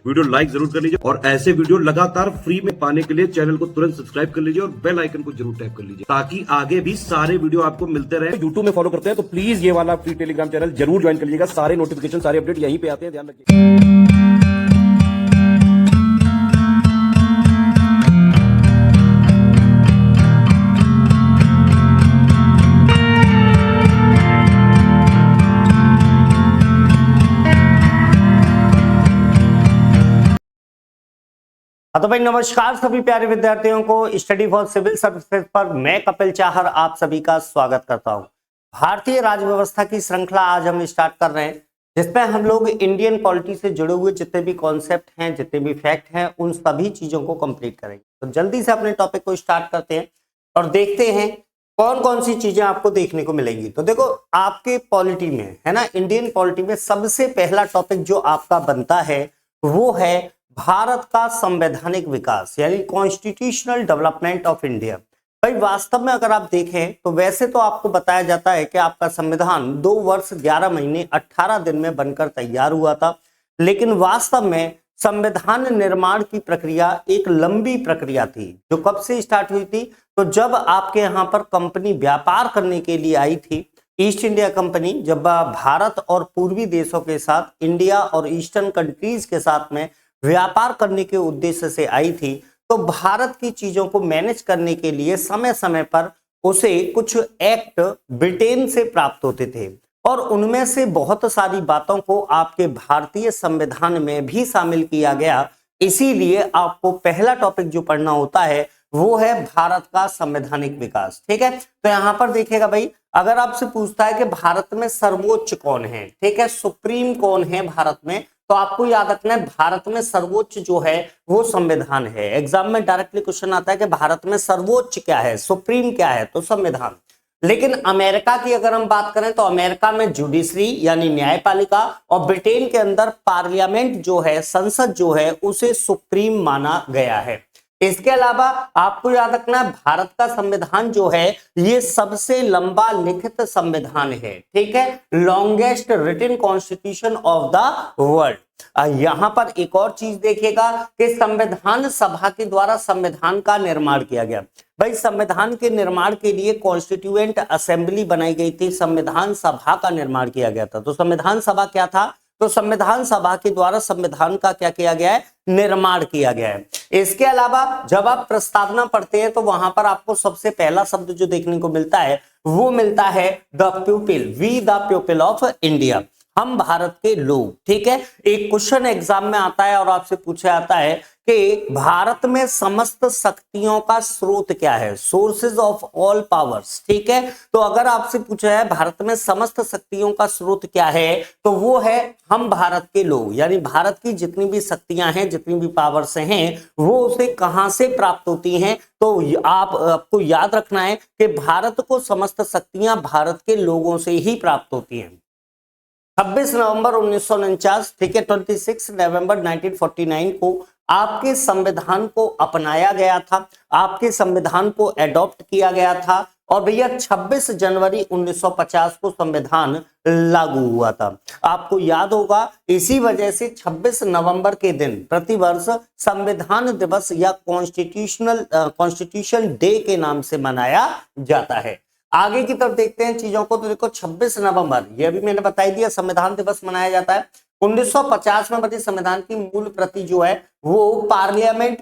Video like जरूर कर लीजिए और ऐसे वीडियो लगातार फ्री में पाने के लिए चैनल को तुरंत सब्सक्राइब कर लीजिए और बेल आइकन को जरूर टैप कर लीजिए ताकि आगे भी सारे वीडियो आपको मिलते रहे। यूट्यूब में फॉलो करते हैं तो प्लीज ये वाला फ्री टेलीग्राम चैनल जरूर ज्वाइन कर लीजिएगा। सारे नोटिफिकेशन सारे अपडेट यहीं पे आते हैं, ध्यान रखिए। तो भाई नमस्कार सभी प्यारे विद्यार्थियों को स्टडी फॉर सिविल सर्विसेज पर मैं कपिल चाहर आप सभी का स्वागत करता हूं। भारतीय राज्य व्यवस्था की श्रृंखला आज हम स्टार्ट कर रहे हैं जिसमें हम लोग इंडियन पॉलिटी से जुड़े हुए जितने भी कॉन्सेप्ट हैं, जितने भी फैक्ट हैं, उन सभी चीजों को कंप्लीट करेंगे। तो जल्दी से अपने टॉपिक को स्टार्ट करते हैं और देखते हैं कौन कौन सी चीजें आपको देखने को मिलेंगी। तो देखो आपके पॉलिटी में है ना, इंडियन पॉलिटी में सबसे पहला टॉपिक जो आपका बनता है वो है भारत का संवैधानिक विकास यानी कॉन्स्टिट्यूशनल डेवलपमेंट ऑफ इंडिया। भाई वास्तव में अगर आप देखें तो वैसे तो आपको बताया जाता है कि आपका संविधान 2 वर्ष 11 महीने 18 दिन में बनकर तैयार हुआ था, लेकिन वास्तव में संविधान निर्माण की प्रक्रिया एक लंबी प्रक्रिया थी जो कब से स्टार्ट हुई थी, तो जब आपके यहाँ पर कंपनी व्यापार करने के लिए आई थी, ईस्ट इंडिया कंपनी जब भारत और पूर्वी देशों के साथ, इंडिया और ईस्टर्न कंट्रीज के साथ में व्यापार करने के उद्देश्य से आई थी, तो भारत की चीजों को मैनेज करने के लिए समय समय पर उसे कुछ एक्ट ब्रिटेन से प्राप्त होते थे और उनमें से बहुत सारी बातों को आपके भारतीय संविधान में भी शामिल किया गया। इसीलिए आपको पहला टॉपिक जो पढ़ना होता है वो है भारत का संवैधानिक विकास। ठीक है, तो यहां पर देखिएगा भाई, अगर आपसे पूछता है कि भारत में सर्वोच्च कौन है, ठीक है, सुप्रीम कौन है भारत में, तो आपको याद रखना है भारत में सर्वोच्च जो है वो संविधान है। एग्जाम में डायरेक्टली क्वेश्चन आता है कि भारत में सर्वोच्च क्या है, सुप्रीम क्या है, तो संविधान। लेकिन अमेरिका की अगर हम बात करें तो अमेरिका में जुडिशरी यानी न्यायपालिका और ब्रिटेन के अंदर पार्लियामेंट जो है, संसद जो है, उसे सुप्रीम माना गया है। इसके अलावा आपको याद रखना है भारत का संविधान जो है ये सबसे लंबा लिखित संविधान है। ठीक है, longest written constitution of the world. यहां पर एक और चीज देखिएगा कि संविधान सभा के द्वारा संविधान का निर्माण किया गया। भाई संविधान के निर्माण के लिए कॉन्स्टिट्यूएंट असेंबली बनाई गई थी, संविधान सभा का निर्माण किया गया था। तो संविधान सभा क्या था, तो संविधान सभा के द्वारा संविधान का क्या किया गया है, निर्माण किया गया है। इसके अलावा जब आप प्रस्तावना पढ़ते हैं तो वहां पर आपको सबसे पहला शब्द जो देखने को मिलता है वो मिलता है the people, we the people of India, हम भारत के लोग। ठीक है, एक क्वेश्चन एग्जाम में आता है और आपसे पूछा जाता है कि भारत में समस्त शक्तियों का स्रोत क्या है, सोर्सेज ऑफ ऑल पावर्स। ठीक है, तो अगर आपसे पूछा है भारत में समस्त शक्तियों का स्रोत क्या है, तो वो है हम भारत के लोग, यानी भारत की जितनी भी शक्तियां हैं, जितनी भी पावर्स हैं, वो उसे कहां से प्राप्त होती हैं, तो आपको याद रखना है कि भारत को समस्त शक्तियां भारत के लोगों से ही प्राप्त होती हैं। 26 नवंबर 1949, ठीक है, 26 नवंबर 1949 को आपके संविधान को अपनाया गया था, आपके संविधान को एडॉप्ट किया गया था और भैया 26 जनवरी 1950 को संविधान लागू हुआ था। आपको याद होगा इसी वजह से 26 नवंबर के दिन प्रतिवर्ष संविधान दिवस या कॉन्स्टिट्यूशन डे के नाम से मनाया जाता है। आगे की तरफ देखते हैं चीजों को, तो देखो 26 नवंबर, यह भी मैंने बता दिया, संविधान दिवस मनाया जाता है। 1950 में बनी संविधान की मूल प्रति जो है वो पार्लियामेंट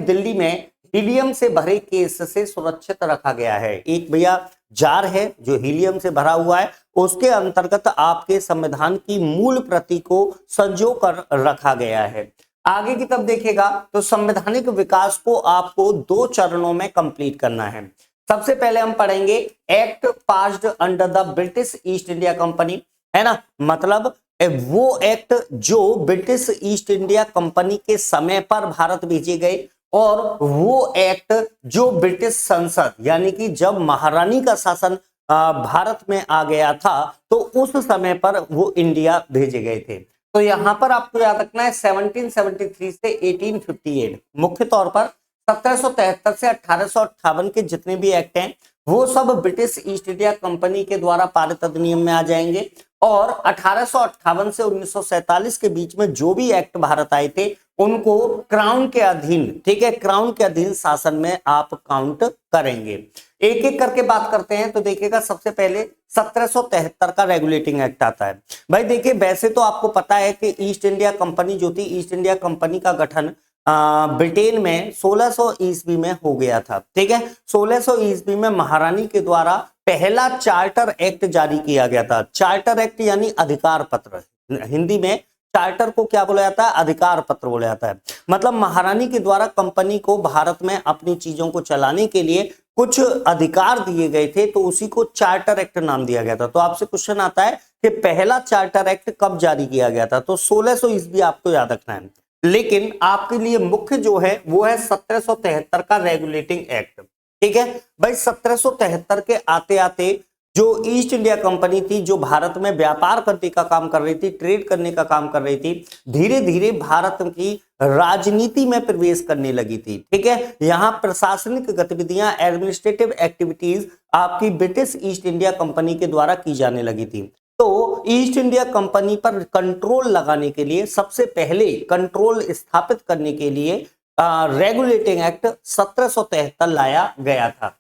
दिल्ली में हीलियम से भरे केस से सुरक्षित रखा गया है। एक भैया जार है जो हीलियम से भरा हुआ है, उसके अंतर्गत आपके संविधान की मूल प्रति को संजो कर रखा गया है। आगे की तरफ देखिएगा तो संवैधानिक विकास को आपको 2 चरणों में कंप्लीट करना है। सबसे पहले हम पढ़ेंगे act passed under the British east India company, है ना, मतलब वो एक्ट जो ब्रिटिश ईस्ट इंडिया कंपनी के समय पर भारत भेजे गए और वो एक्ट जो ब्रिटिश संसद यानी कि जब महारानी का शासन भारत में आ गया था तो उस समय पर वो इंडिया भेजे गए थे। तो यहां पर आपको याद रखना है 1773 से 1858, मुख्य तौर पर 1773 से 1858 के जितने भी एक्ट हैं वो सब ब्रिटिश ईस्ट इंडिया कंपनी के द्वारा पारित अधिनियम में आ जाएंगे और 1858 से 1947 के बीच में जो भी एक्ट भारत आए थे उनको क्राउन के अधीन, ठीक है, क्राउन के अधीन शासन में आप काउंट करेंगे। एक एक करके बात करते हैं। तो देखिएगा, सबसे पहले 1773 का रेगुलेटिंग एक्ट आता है। भाई देखिए, वैसे तो आपको पता है कि ईस्ट इंडिया कंपनी जो थी, ईस्ट इंडिया कंपनी का गठन ब्रिटेन में 1600 ईस्वी में हो गया था, ठीक है। 1600 ईस्वी में महारानी के द्वारा पहला चार्टर एक्ट जारी किया गया था। चार्टर एक्ट यानी अधिकार पत्र, हिंदी में चार्टर को क्या बोला जाता है, अधिकार पत्र बोला जाता है। मतलब महारानी के द्वारा कंपनी को भारत में अपनी चीजों को चलाने के लिए कुछ अधिकार दिए गए थे, तो उसी को चार्टर एक्ट नाम दिया गया था। तो आपसे क्वेश्चन आता है कि पहला चार्टर एक्ट कब जारी किया गया था, तो 1600 ईस्वी आपको याद रखना है। लेकिन आपके लिए मुख्य जो है वो है 1773 का रेगुलेटिंग एक्ट, ठीक है भाई। 1773 के आते आते जो ईस्ट इंडिया कंपनी थी, जो भारत में व्यापार करने का काम कर रही थी, ट्रेड करने का काम कर रही थी, धीरे धीरे भारत की राजनीति में प्रवेश करने लगी थी, ठीक है। यहाँ प्रशासनिक गतिविधियां, एडमिनिस्ट्रेटिव एक्टिविटीज आपकी ब्रिटिश ईस्ट इंडिया कंपनी के द्वारा की जाने लगी थी। तो ईस्ट इंडिया कंपनी पर कंट्रोल लगाने के लिए, सबसे पहले कंट्रोल स्थापित करने के लिए रेगुलेटिंग एक्ट 1773 लाया गया था।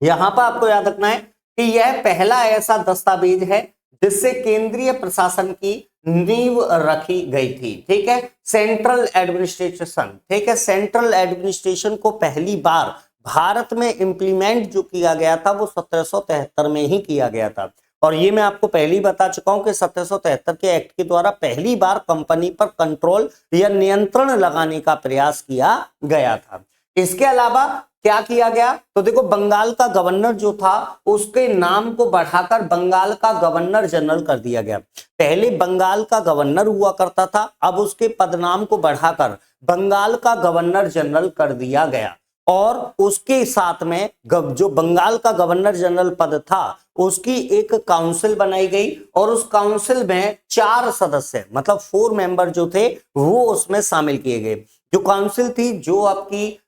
यहां पर आपको याद रखना है कि यह पहला ऐसा दस्तावेज है जिससे केंद्रीय प्रशासन की नींव रखी गई थी, ठीक है। सेंट्रल एडमिनिस्ट्रेशन, ठीक है, सेंट्रल एडमिनिस्ट्रेशन को पहली बार भारत में इंप्लीमेंट जो किया गया था वो 1773 में ही किया गया था। और ये मैं आपको पहले ही बता चुका हूं कि 1773 के एक्ट के द्वारा पहली बार कंपनी पर कंट्रोल या नियंत्रण लगाने का प्रयास किया गया था। इसके अलावा क्या किया गया, तो देखो, बंगाल का गवर्नर जो था उसके नाम को बढ़ाकर बंगाल का गवर्नर जनरल कर दिया गया। पहले बंगाल का गवर्नर हुआ करता था, अब उसके पदनाम को बढ़ाकर बंगाल का गवर्नर जनरल कर दिया गया। और उसके साथ में जो बंगाल का गवर्नर जनरल पद था उसकी एक काउंसिल बनाई गई, और उस काउंसिल में 4 सदस्य, मतलब 4 मेंबर जो थे वो उसमें शामिल किए गए। जो काउंसिल थी, जो आपकी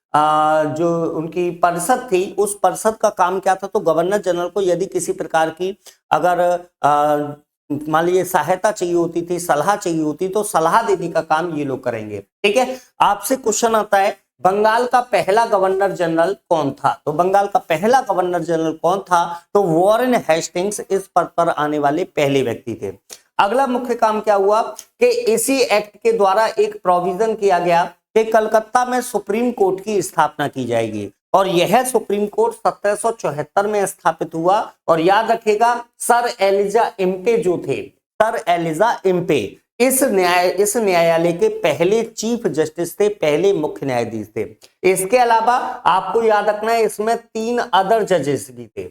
जो उनकी परिषद थी, उस परिषद का काम क्या था, तो गवर्नर जनरल को यदि किसी प्रकार की अगर मान लीजिए सहायता चाहिए होती थी, सलाह चाहिए होती, तो सलाह देने का काम ये लोग करेंगे, ठीक है। आपसे क्वेश्चन आता है, बंगाल का पहला गवर्नर जनरल कौन था, तो बंगाल का पहला गवर्नर जनरल कौन था, तो वॉरेन हेस्टिंग्स इस पद पर आने वाले पहले व्यक्ति थे। अगला मुख्य काम क्या हुआ कि इसी एक्ट के द्वारा एक प्रोविजन किया गया कि कलकत्ता में सुप्रीम कोर्ट की स्थापना की जाएगी, और यह सुप्रीम कोर्ट 1774 में स्थापित हुआ। और याद रखिएगा, सर एलिजा इम्पे जो थे, सर एलिजा इम्पे इस न्यायालय के पहले चीफ जस्टिस थे, पहले मुख्य न्यायाधीश थे। इसके अलावा आपको याद रखना है, इसमें 3 अदर जजेस भी थे,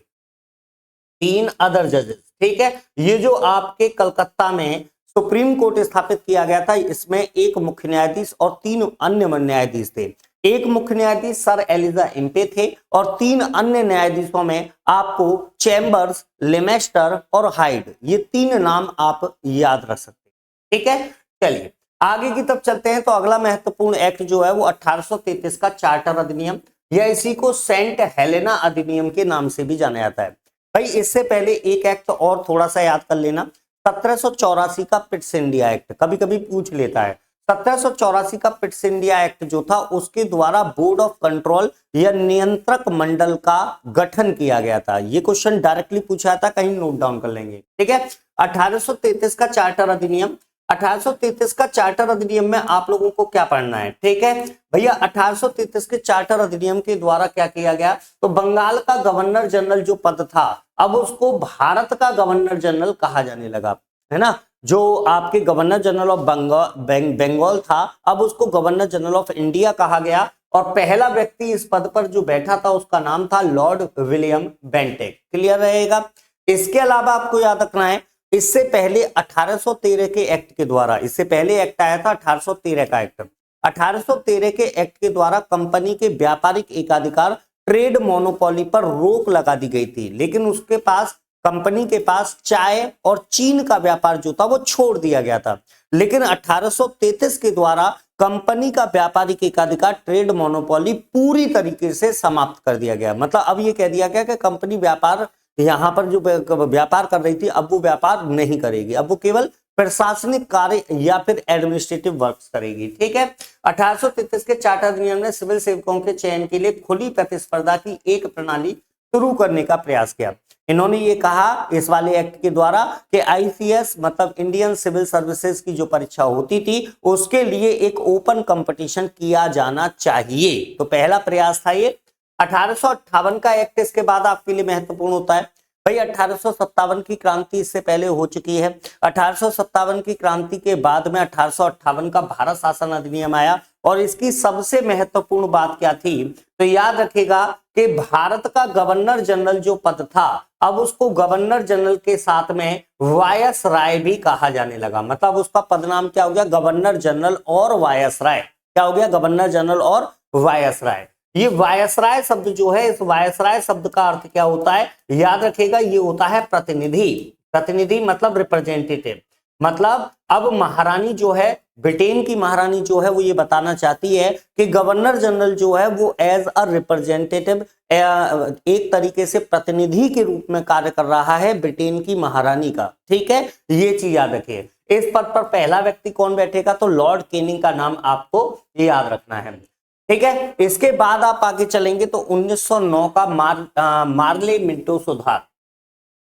3 अदर जजेस, ठीक है। ये जो आपके कलकत्ता में सुप्रीम कोर्ट स्थापित किया गया था, इसमें एक मुख्य न्यायाधीश और 3 अन्य न्यायाधीश थे। एक मुख्य न्यायाधीश सर एलिजा इम्पे थे, और 3 अन्य न्यायाधीशों में आपको चैम्बर्स, लेमेस्टर और हाइड, ये 3 नाम आप याद रख सकते हैं, ठीक है। चलिए आगे की तरफ चलते हैं। तो अगला महत्वपूर्ण एक्ट जो है वो 1833 का चार्टर अधिनियम, या इसी को सेंट हेलेना अधिनियम के नाम से भी जाना जाता है। भाई इससे पहले एक एक्ट और थोड़ा सा याद कर लेना, 1784 का पिट्स इंडिया एक्ट, कभी कभी पूछ लेता है। 1784 का पिट्स इंडिया एक्ट जो था, उसके द्वारा बोर्ड ऑफ कंट्रोल या नियंत्रक मंडल का गठन किया गया था। ये क्वेश्चन डायरेक्टली पूछा था, कहीं नोट डाउन कर लेंगे, ठीक है। 1833 का चार्टर अधिनियम, 1833 का चार्टर अधिनियम में आप लोगों को क्या पढ़ना है, ठीक है भैया। 1833 के चार्टर अधिनियम के द्वारा क्या किया गया, तो बंगाल का गवर्नर जनरल जो पद था, अब उसको भारत का गवर्नर जनरल कहा जाने लगा, है ना। जो आपके गवर्नर जनरल ऑफ बंगाल था, अब उसको गवर्नर जनरल ऑफ इंडिया कहा गया। और पहला व्यक्ति इस पद पर जो बैठा था उसका नाम था लॉर्ड विलियम बेंटिक। क्लियर रहेगा। इसके अलावा आपको याद रखना है, इससे पहले 1813 के एक्ट के द्वारा, इससे पहले एक्ट आया था 1813 का एक्ट, 1813 के एक्ट के द्वारा कंपनी के व्यापारिक एकाधिकार, ट्रेड मोनोपोली पर रोक लगा दी गई थी। लेकिन उसके पास, कंपनी के पास चाय और चीन का व्यापार जो था वो छोड़ दिया गया था। लेकिन 1833 के द्वारा कंपनी का व्यापारिक एकाधिकार, ट्रेड मोनोपोली पूरी तरीके से समाप्त कर दिया गया। मतलब अब ये कह दिया गया कि कंपनी व्यापार यहाँ पर जो व्यापार कर रही थी अब वो व्यापार नहीं करेगी, अब वो केवल प्रशासनिक कार्य या फिर एडमिनिस्ट्रेटिव वर्क्स करेगी। ठीक है। 1833 के चार्टर अधिनियम ने सिविल सेवकों के चयन के लिए खुली प्रतिस्पर्धा की एक प्रणाली शुरू करने का प्रयास किया। इन्होंने ये कहा इस वाले एक्ट के द्वारा कि आईसीएस मतलब इंडियन सिविल सर्विसेज की जो परीक्षा होती थी उसके लिए एक ओपन कंपटीशन किया जाना चाहिए। तो पहला प्रयास था ये। 1858 का एक्ट इसके बाद आपके लिए महत्वपूर्ण होता है। भाई 1857 की क्रांति इससे पहले हो चुकी है। 1857 की क्रांति के बाद में 1858 का भारत शासन अधिनियम आया और इसकी सबसे महत्वपूर्ण बात क्या थी, तो याद रखिएगा कि भारत का गवर्नर जनरल जो पद था अब उसको गवर्नर जनरल के साथ में वायसराय भी कहा जाने लगा। मतलब उसका पदनाम क्या हो गया, गवर्नर जनरल और वायसराय। क्या हो गया, गवर्नर जनरल और वायसराय। ये वायसराय शब्द जो है, इस वायसराय शब्द का अर्थ क्या होता है, याद रखिएगा, ये होता है प्रतिनिधि। प्रतिनिधि मतलब रिप्रेजेंटेटिव। मतलब अब महारानी जो है, ब्रिटेन की महारानी जो है वो ये बताना चाहती है कि गवर्नर जनरल जो है वो एज अ रिप्रेजेंटेटिव एक तरीके से प्रतिनिधि के रूप में कार्य कर रहा है ब्रिटेन की महारानी का। ठीक है, ये चीज याद रखिए। इस पद पर पहला व्यक्ति कौन बैठेगा, तो लॉर्ड कैनिंग का नाम आपको याद रखना है। ठीक है, इसके बाद आप आगे चलेंगे तो 1909 का मार्ले मिंटो सुधार।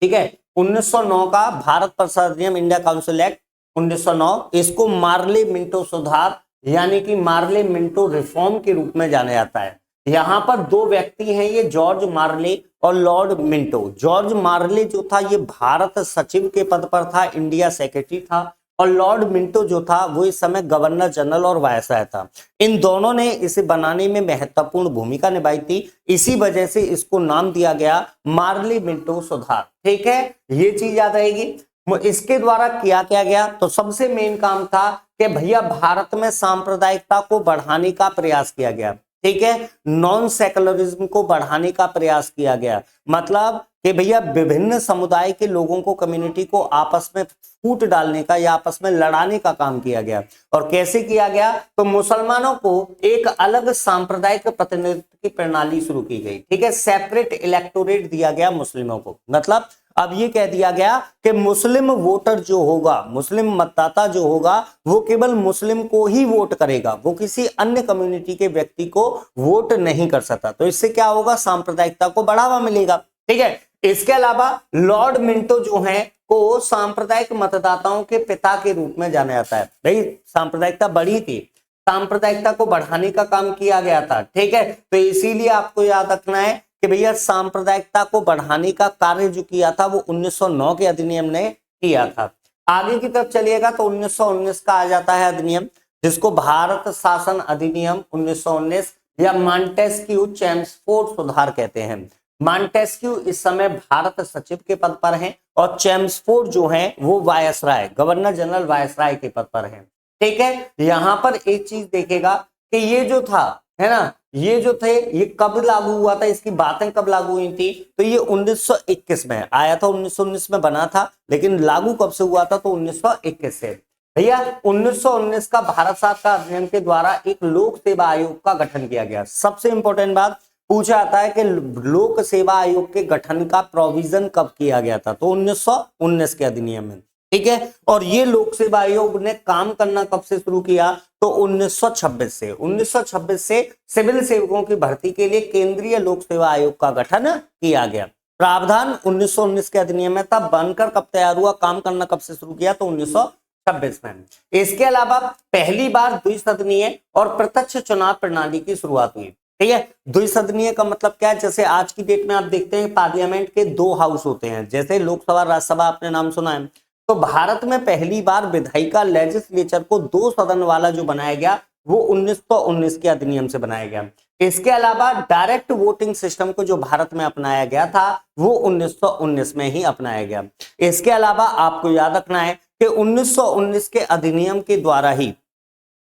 ठीक है, 1909 का भारत प्रसार अधिनियम, इंडिया काउंसिल एक्ट 1909, इसको मार्ले मिंटो सुधार यानी कि मार्ले मिंटो रिफॉर्म के रूप में जाना जाता है। यहां पर दो व्यक्ति हैं, ये जॉर्ज मार्ले और लॉर्ड मिंटो। जॉर्ज मार्ले जो था ये भारत सचिव के पद पर था, इंडिया सेक्रेटरी था, और लॉर्ड मिंटो जो था वो इस समय गवर्नर जनरल और वायसराय था। इन दोनों ने इसे बनाने में महत्वपूर्ण भूमिका निभाई थी, इसी वजह से इसको नाम दिया गया मार्ले मिंटो सुधार। ठीक है, ये चीज याद रहेगी। इसके द्वारा किया क्या गया, तो सबसे मेन काम था कि भैया भारत में सांप्रदायिकता को बढ़ाने का प्रयास किया गया। ठीक है, नॉन सेकुलरिज्म को बढ़ाने का प्रयास किया गया। मतलब कि भैया विभिन्न समुदाय के लोगों को, कम्युनिटी को आपस में फूट डालने का या आपस में लड़ाने का काम किया गया। और कैसे किया गया, तो मुसलमानों को एक अलग सांप्रदायिक प्रतिनिधित्व की प्रणाली शुरू की गई। ठीक है, सेपरेट इलेक्टोरेट दिया गया मुस्लिमों को। मतलब अब ये कह दिया गया कि मुस्लिम वोटर जो होगा, मुस्लिम मतदाता जो होगा, वो केवल मुस्लिम को ही वोट करेगा, वो किसी अन्य कम्युनिटी के व्यक्ति को वोट नहीं कर सकता। तो इससे क्या होगा, सांप्रदायिकता को बढ़ावा मिलेगा। ठीक है, इसके अलावा लॉर्ड मिंटो जो है को सांप्रदायिक मतदाताओं के पिता के रूप में जाना जाता है। भाई सांप्रदायिकता बढ़ी थी, सांप्रदायिकता को बढ़ाने का काम किया गया था। ठीक है, तो इसीलिए आपको याद रखना है कि भैया सांप्रदायिकता को बढ़ाने का कार्य जो किया था वो 1909 के अधिनियम ने किया था। आगे की तरफ चलिएगा तो 1919 का आ जाता है अधिनियम, जिसको भारत शासन अधिनियम 1919 या मॉन्टेस्क्यू चेम्सफोर्ड सुधार कहते हैं। मॉन्टेस्क्यू इस समय भारत सचिव के पद पर हैं और चेम्सफोर्ड जो हैं वो वायसराय, गवर्नर जनरल वायसराय के पद पर हैं। ठीक है, यहां पर एक चीज देखेगा कि ये जो था, है ना, ये जो थे ये कब लागू हुआ था, इसकी बातें कब लागू हुई थी, तो ये 1921 में आया था। 1919 में बना था, लेकिन लागू कब से हुआ था, तो 1921 से। भैया 1919 का भारत शासन अधिनियम के द्वारा एक लोक सेवा आयोग का गठन किया गया। सबसे इंपॉर्टेंट बात पूछा जाता है कि लोक सेवा आयोग के गठन का प्रोविजन कब किया गया था, तो 1919 के अधिनियम में। ठीक है, और ये लोक सेवा आयोग ने काम करना कब से शुरू किया, तो 1926 से। 1926 से सिविल सेवकों की भर्ती के लिए केंद्रीय लोक सेवा आयोग का गठन किया गया। प्रावधान 1919 के अधिनियम में, तब बनकर कब तैयार हुआ, काम करना कब से शुरू किया, तो 1926 में। इसके अलावा पहली बार द्विसदनीय और प्रत्यक्ष चुनाव प्रणाली की शुरुआत हुई। ठीक है, द्विसदनीय का मतलब क्या है, जैसे आज की डेट में आप देखते हैं पार्लियामेंट के दो हाउस होते हैं, जैसे लोकसभा राज्यसभा, आपने नाम सुना है। तो भारत में पहली बार विधायिका लेजिस्लेचर को दो सदन वाला जो बनाया गया वो 1919 के अधिनियम से बनाया गया। इसके अलावा डायरेक्ट वोटिंग सिस्टम को जो भारत में अपनाया गया था वो 1919 में ही अपनाया गया। इसके अलावा आपको याद रखना है कि 1919 के अधिनियम के द्वारा ही,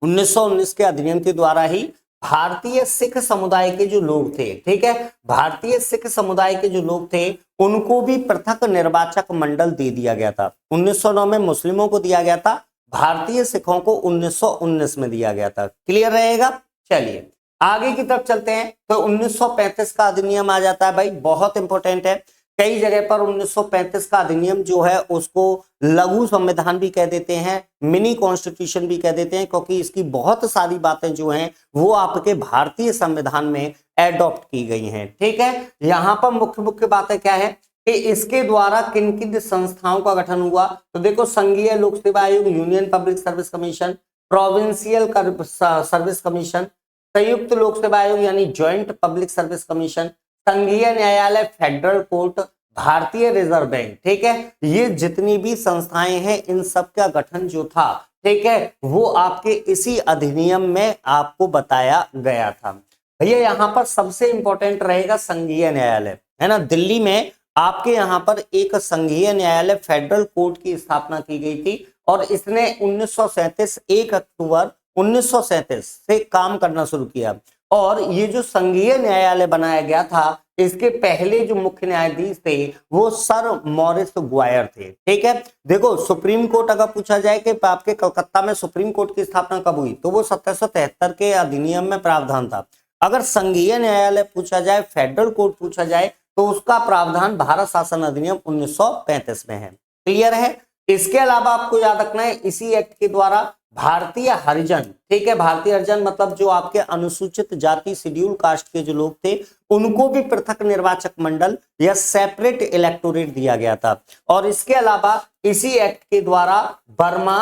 1919 के अधिनियम के द्वारा ही भारतीय सिख समुदाय के जो लोग थे, ठीक है, भारतीय सिख समुदाय के जो लोग थे उनको भी पृथक निर्वाचक मंडल दे दिया गया था। 1909 में मुस्लिमों को दिया गया था, भारतीय सिखों को 1919 में दिया गया था। क्लियर रहेगा। चलिए आगे की तरफ चलते हैं। तो 1935 का अधिनियम आ जाता है भाई, बहुत इंपॉर्टेंट है। कई जगह पर 1935 का अधिनियम जो है उसको लघु संविधान भी कह देते हैं, मिनी कॉन्स्टिट्यूशन भी कह देते हैं, क्योंकि इसकी बहुत सारी बातें जो हैं वो आपके भारतीय संविधान में एडॉप्ट की गई हैं। ठीक है, यहां पर मुख्य मुख्य बातें क्या है कि इसके द्वारा किन किन संस्थाओं का गठन हुआ। तो देखो, संघीय लोक सेवा आयोग, union public service commission, provincial service commission, संयुक्त लोक सेवा आयोग यानी ज्वाइंट पब्लिक सर्विस कमीशन, संघीय न्यायालय, फेडरल कोर्ट, भारतीय रिजर्व बैंक। ठीक है, ये जितनी भी संस्थाएं हैं इन सब का गठन जो था, ठीक है, वो आपके इसी अधिनियम में आपको बताया गया था। भैया यहाँ पर सबसे इंपॉर्टेंट रहेगा संघीय न्यायालय, है ना। दिल्ली में आपके यहाँ पर एक संघीय न्यायालय फेडरल कोर्ट की स्थापना की गई थी और इसने 1937 1 अक्टूबर 1937 से काम करना शुरू किया। और ये जो संघीय न्यायालय बनाया गया था, इसके पहले जो मुख्य न्यायाधीश थे वो सर मॉरिस ग्वायर थे। ठीक है, देखो सुप्रीम कोर्ट अगर पूछा जाए कि आपके कलकत्ता में सुप्रीम कोर्ट की स्थापना कब हुई, तो वो 1773 के अधिनियम में प्रावधान था। अगर संघीय न्यायालय पूछा जाए, फेडरल कोर्ट पूछा जाए, तो उसका प्रावधान भारत शासन अधिनियम 1935 में है। क्लियर है। इसके अलावा आपको याद रखना है, इसी एक्ट के द्वारा भारतीय हरिजन, ठीक है, भारतीय हरिजन मतलब जो आपके अनुसूचित जाति, शेड्यूल कास्ट के जो लोग थे, उनको भी पृथक निर्वाचक मंडल या सेपरेट इलेक्टोरेट दिया गया था। और इसके अलावा इसी एक्ट के द्वारा बर्मा,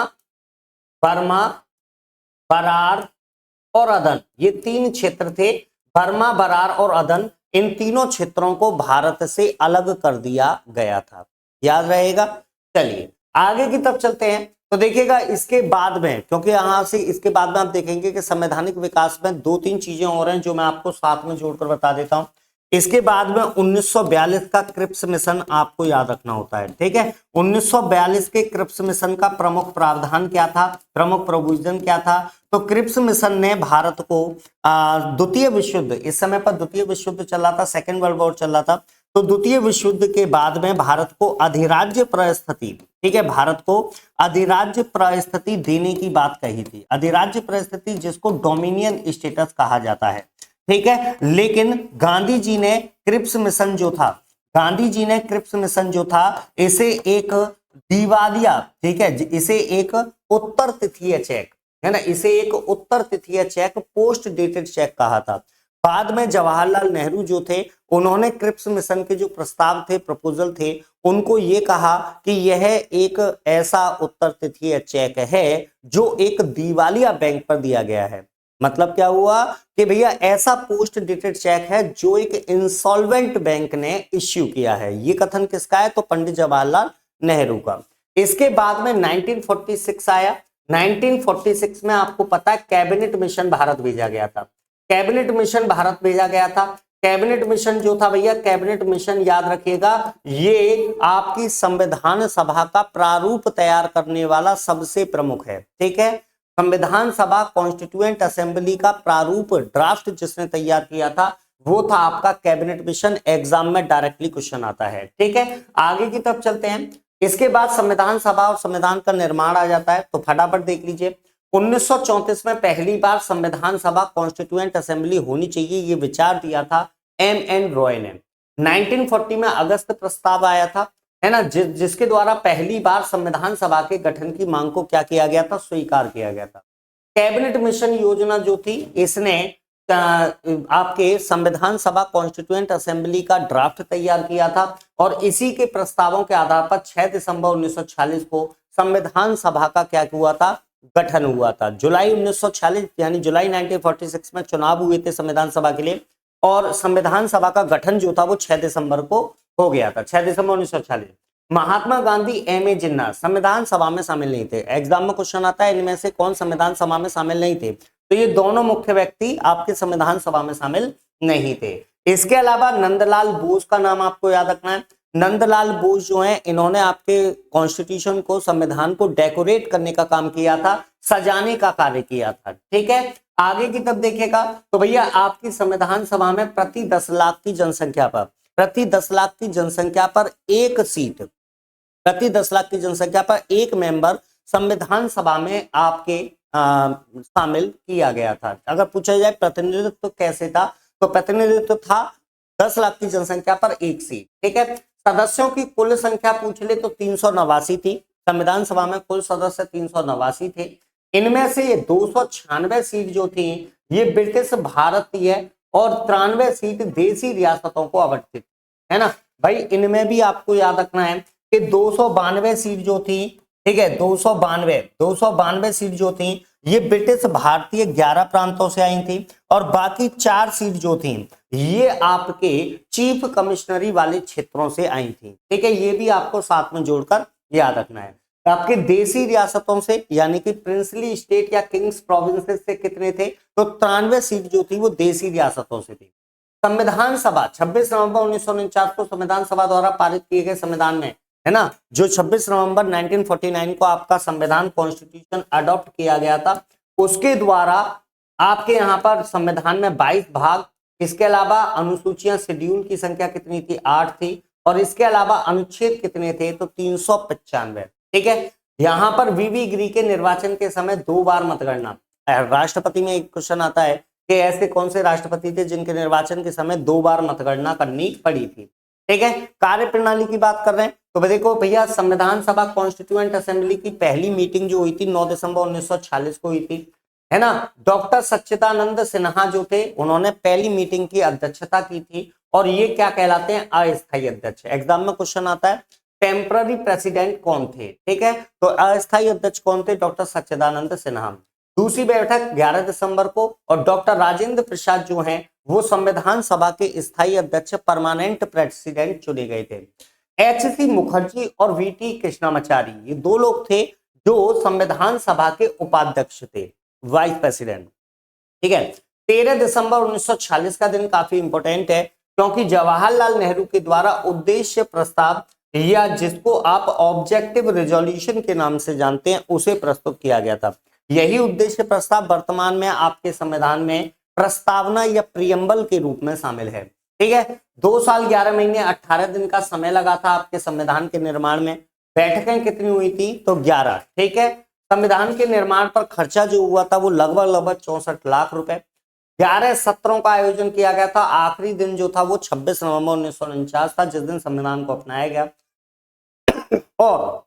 बरार और अदन, ये 3 क्षेत्र थे। बर्मा, बरार और अदन, इन तीनों क्षेत्रों को भारत से अलग कर दिया गया था। याद रहेगा। चलिए आगे की तरफ चलते हैं। तो देखिएगा इसके बाद में, क्योंकि यहां से इसके बाद में आप देखेंगे कि संवैधानिक विकास में 2-3 चीजें और हैं जो मैं आपको साथ में जोड़कर बता देता हूं। इसके बाद में 1942 का क्रिप्स मिशन आपको याद रखना होता है। ठीक है, 1942 के क्रिप्स मिशन का प्रमुख प्रावधान क्या था, प्रमुख प्रोविजन क्या था? तो क्रिप्स मिशन ने भारत को द्वितीय विश्व युद्ध, इस समय पर द्वितीय विश्व युद्ध चल रहा था, सेकेंड वर्ल्ड वॉर चल रहा था, तो द्वितीय विश्व युद्ध के बाद में भारत को अधिराज्य परिस्थिति, ठीक है, भारत को अधिराज्य परिस्थिति देने की बात कही थी। अधिराज्य परिस्थिति जिसको डोमिनियन स्टेटस कहा जाता है। ठीक है, लेकिन गांधी जी ने क्रिप्स मिशन जो था, गांधी जी ने क्रिप्स मिशन जो था, इसे एक दिवालिया, ठीक है, इसे एक उत्तर तिथीय चेक, है ना, इसे एक उत्तर तिथीय चेक, पोस्ट डेटेड चेक कहा था। बाद में जवाहरलाल नेहरू जो थे, उन्होंने क्रिप्स मिशन के जो प्रस्ताव थे, प्रपोजल थे, उनको ये कहा कि यह एक ऐसा उत्तर तिथीय चेक है जो एक दिवालिया बैंक पर दिया गया है। मतलब क्या हुआ कि भैया ऐसा पोस्ट डेटेड चेक है जो एक इंसॉल्वेंट बैंक ने इश्यू किया है। ये कथन किसका है? तो पंडित जवाहरलाल नेहरू का। इसके बाद में 1946 आया। 1946 में आपको पता है कैबिनेट मिशन भारत भेजा गया था। कैबिनेट मिशन भारत भेजा गया था। कैबिनेट मिशन जो था भैया, कैबिनेट मिशन याद रखिएगा, ये आपकी संविधान सभा का प्रारूप तैयार करने वाला सबसे प्रमुख है। ठीक है, संविधान सभा कॉन्स्टिट्यूएंट असेंबली का प्रारूप ड्राफ्ट जिसने तैयार किया था वो था आपका कैबिनेट मिशन। एग्जाम में डायरेक्टली क्वेश्चन आता है। ठीक है, आगे की तरफ चलते हैं। इसके बाद संविधान सभा और संविधान का निर्माण आ जाता है, तो फटाफट देख लीजिए। 1934 में पहली बार संविधान सभा कॉन्स्टिट्यूएंट असेंबली होनी चाहिए, ये विचार दिया था एम.एन. रॉय ने। 1940 में अगस्त प्रस्ताव आया था, है ना, जिसके द्वारा पहली बार संविधान सभा के गठन की मांग को क्या किया गया था? स्वीकार किया गया था। कैबिनेट मिशन योजना जो थी, इसने आपके संविधान सभा कॉन्स्टिट्यूएंट असेंबली का ड्राफ्ट तैयार किया था और इसी के प्रस्तावों के आधार पर 6 दिसंबर 1946 को संविधान सभा का क्या हुआ था? गठन हुआ था। जुलाई 1946 यानी जुलाई 1946 में चुनाव हुए थे संविधान सभा के लिए और संविधान सभा का गठन जो था वो 6 दिसंबर को हो गया था, 6 दिसंबर 1946। महात्मा गांधी, एम.ए. जिन्ना संविधान सभा में शामिल नहीं थे। एग्जाम में क्वेश्चन आता है इनमें से कौन संविधान सभा में शामिल नहीं थे, तो ये दोनों मुख्य व्यक्ति आपके संविधान सभा में शामिल नहीं थे। इसके अलावा नंदलाल बोस का नाम आपको याद रखना है। नंदलाल बोस जो है, इन्होंने आपके कॉन्स्टिट्यूशन को, संविधान को डेकोरेट करने का काम किया था, सजाने का कार्य किया था। ठीक है, आगे की तरफ देखिएगा तो भैया आपकी संविधान सभा में प्रति 10 लाख की जनसंख्या पर, प्रति 10 लाख की जनसंख्या पर एक सीट, प्रति 10 लाख की जनसंख्या पर एक मेंबर संविधान सभा में आपके शामिल किया गया था। अगर पूछा जाए प्रतिनिधित्व कैसे था, तो प्रतिनिधित्व था 10 लाख की जनसंख्या पर एक सीट। ठीक है, सदस्यों की कुल संख्या पूछ ले तो 389 थी। संविधान सभा में कुल सदस्य 389 थे। इनमें से ये 296 सीट जो थी ये ब्रिटिश भारतीय और 93 सीट देसी रियासतों को आवंटित है ना भाई। इनमें भी आपको याद रखना है कि 292 सीट जो थी, ठीक है, 292 सीट जो थी ये ब्रिटिश भारतीय 11 प्रांतों से आई थी और बाकी 4 सीट जो थी ये आपके चीफ कमिश्नरी वाले क्षेत्रों से आई थी। ठीक है, ये भी आपको साथ में जोड़कर याद रखना है। आपके देसी रियासतों से यानी कि प्रिंसली स्टेट या किंग्स प्रोविंसेस से कितने थे, तो 93 सीट जो थी वो देसी रियासतों से थी। संविधान सभा 26 नवंबर 1949 को संविधान सभा द्वारा पारित किए गए संविधान में, है ना, जो 26 नवंबर 1949 को आपका संविधान कॉन्स्टिट्यूशन अडॉप्ट किया गया था, उसके द्वारा आपके यहाँ पर संविधान में 22 भाग, इसके अलावा अनुसूचियां शेड्यूल की संख्या कितनी थी, 8 थी, और इसके अलावा अनुच्छेद कितने थे, तो 395। ठीक है, यहाँ पर वीवी गिरी के निर्वाचन के समय 2 बार मतगणना। राष्ट्रपति में एक क्वेश्चन आता है कि ऐसे कौन से राष्ट्रपति थे जिनके निर्वाचन के समय 2 बार मतगणना करनी पड़ी थी। ठीक है, कार्य प्रणाली की बात कर रहे हैं तो देखो भैया, संविधान सभा कॉन्स्टिट्यूएंट असेंबली की पहली मीटिंग जो हुई थी 9 दिसंबर 1946 को हुई थी, है ना। डॉक्टर सच्चिदानंद सिन्हा जो थे उन्होंने पहली मीटिंग की अध्यक्षता की थी और ये क्या कहलाते हैं, अस्थायी अध्यक्ष। एग्जाम में क्वेश्चन आता है टेम्पररी प्रेसिडेंट कौन थे, ठीक है, तो अस्थायी अध्यक्ष कौन थे, डॉक्टर सच्चिदानंद सिन्हा। दूसरी बैठक 11 दिसंबर को और डॉक्टर राजेंद्र प्रसाद जो हैं वो संविधान सभा के स्थायी अध्यक्ष परमानेंट प्रेसिडेंट चुने गए थे। एच.सी. मुखर्जी और वी.टी. कृष्णामाचारी ये 2 लोग थे जो संविधान सभा के उपाध्यक्ष थे, वाइस प्रेसिडेंट। ठीक है, 13 दिसंबर 1946 का दिन काफी इंपॉर्टेंट है क्योंकि जवाहरलाल नेहरू के द्वारा उद्देश्य प्रस्ताव या जिसको आप ऑब्जेक्टिव रेजोल्यूशन के नाम से जानते हैं उसे प्रस्तुत किया गया था। यही उद्देश्य प्रस्ताव वर्तमान में आपके संविधान में प्रस्तावना या प्रियम्बल के रूप में शामिल है। ठीक है, 2 साल 11 महीने 18 दिन का समय लगा था आपके संविधान के निर्माण में। बैठकें कितनी हुई थी, तो 11। ठीक है, संविधान के निर्माण पर खर्चा जो हुआ था वो लगभग 64 लाख रुपए। 11 सत्रों का आयोजन किया गया था। आखिरी दिन जो था वो 26 नवंबर 1949 था जिस दिन संविधान को अपनाया गया। और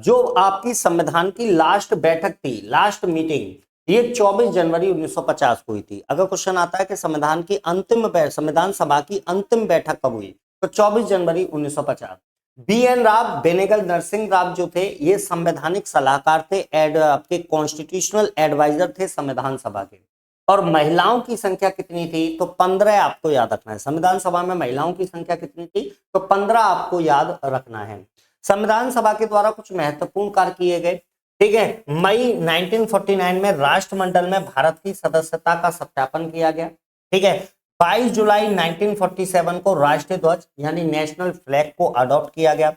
जो आपकी संविधान की लास्ट बैठक थी, लास्ट मीटिंग, ये 24 जनवरी 1950 को हुई थी। अगर क्वेश्चन आता है कि संविधान सभा की अंतिम बैठक कब हुई, तो 24 जनवरी 1950। बी.एन. राव, बेनेगल नरसिंह राव जो थे ये संवैधानिक सलाहकार थे, आपके कॉन्स्टिट्यूशनल एडवाइजर थे संविधान सभा के। और महिलाओं की संख्या कितनी थी, तो 15 आपको याद रखना है। संविधान सभा में महिलाओं की संख्या कितनी थी, तो 15 आपको याद रखना है। संविधान सभा के द्वारा कुछ महत्वपूर्ण कार्य किए गए। ठीक है, मई 1949 में राष्ट्रमंडल में भारत की सदस्यता का सत्यापन किया गया। ठीक है, 22 जुलाई 1947 को राष्ट्रीय ध्वज यानी नेशनल फ्लैग को अडॉप्ट किया गया।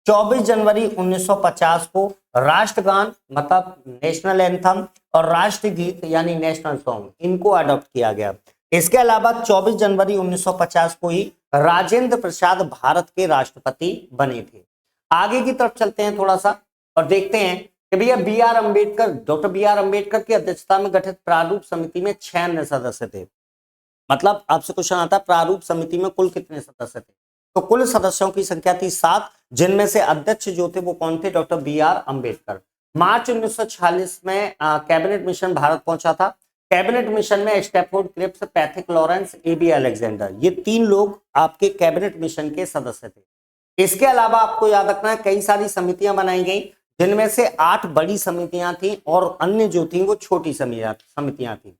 24 जनवरी 1950 को राष्ट्रगान मतलब नेशनल एंथम और राष्ट्रगीत यानी नेशनल सॉन्ग इनको अडॉप्ट किया गया। इसके अलावा 24 जनवरी 1950 को ही राजेंद्र प्रसाद भारत के राष्ट्रपति बने थे। आगे की तरफ चलते हैं थोड़ा सा और देखते हैं कि भैया डॉक्टर बी आर अम्बेडकर की अध्यक्षता में गठित प्रारूप समिति में 6 अन्य सदस्य थे। मतलब आपसे क्वेश्चन आता है प्रारूप समिति में कुल कितने सदस्य थे, तो कुल सदस्यों की संख्या थी 7, जिनमें से अध्यक्ष जो थे वो कौन थे, doctor B R Ambedkar. March 1946 में कैबिनेट मिशन भारत पहुंचा था। कैबिनेट मिशन में Stafford Cripps, Pethick Lawrence, A B. Alexander ये 3 लोग आपके कैबिनेट मिशन के सदस्य थे। इसके अलावा आपको याद रखना है कई सारी समितियां बनाई गई जिनमें से 8 बड़ी समितियां थी और अन्य जो थी वो छोटी समितियां थी।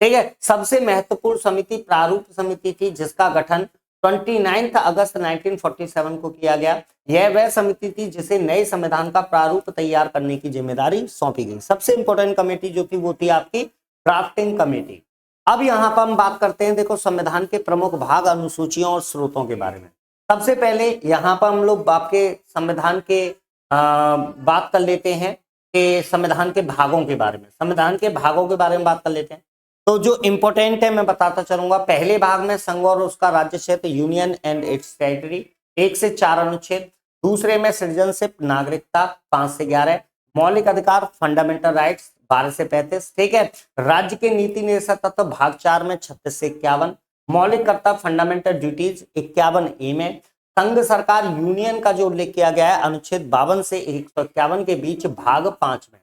ठीक है, सबसे महत्वपूर्ण समिति प्रारूप समिति थी जिसका गठन 29 अगस्त 1947 को किया गया। यह वह समिति थी जिसे नए संविधान का प्रारूप तैयार करने की जिम्मेदारी सौंपी गई। सबसे इंपॉर्टेंट कमेटी जो थी वो थी आपकी ड्राफ्टिंग कमेटी। अब यहाँ पर हम बात करते हैं, देखो संविधान के प्रमुख भाग, अनुसूचियों और स्रोतों के बारे में। सबसे पहले यहाँ पर हम लोग आपके संविधान के बात कर लेते हैं कि संविधान के भागों के बारे में। संविधान के भागों के बारे में बात कर लेते हैं तो जो इंपॉर्टेंट है मैं बताता चलूंगा। पहले भाग में संघ और उसका राज्य क्षेत्र, यूनियन एंड इट्स टेरिटरी, 1 से 4 अनुच्छेद। दूसरे में सिटीजनशिप, नागरिकता, 5 से 11। मौलिक अधिकार, फंडामेंटल राइट्स, 12 से 35। ठीक है, राज्य के नीति निर्देशक तत्व भाग 4 में 36 से 51। मौलिक कर्तव्य, फंडामेंटल ड्यूटीज, 51 ए में। संघ सरकार यूनियन का जो उल्लेख किया गया है अनुच्छेद 52 से 151 के बीच भाग 5 में।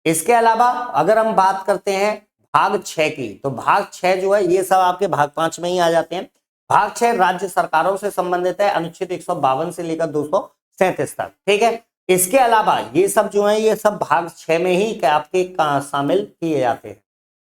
इसके अलावा अगर हम बात करते हैं भाग 6 की, तो भाग 6 जो है ये सब आपके भाग 5 में ही आ जाते हैं। भाग 6 राज्य सरकारों से संबंधित है, अनुच्छेद 152 से लेकर 237 तक। ठीक है, इसके अलावा ये सब जो है ये सब भाग 6 में ही आपके शामिल किए जाते हैं।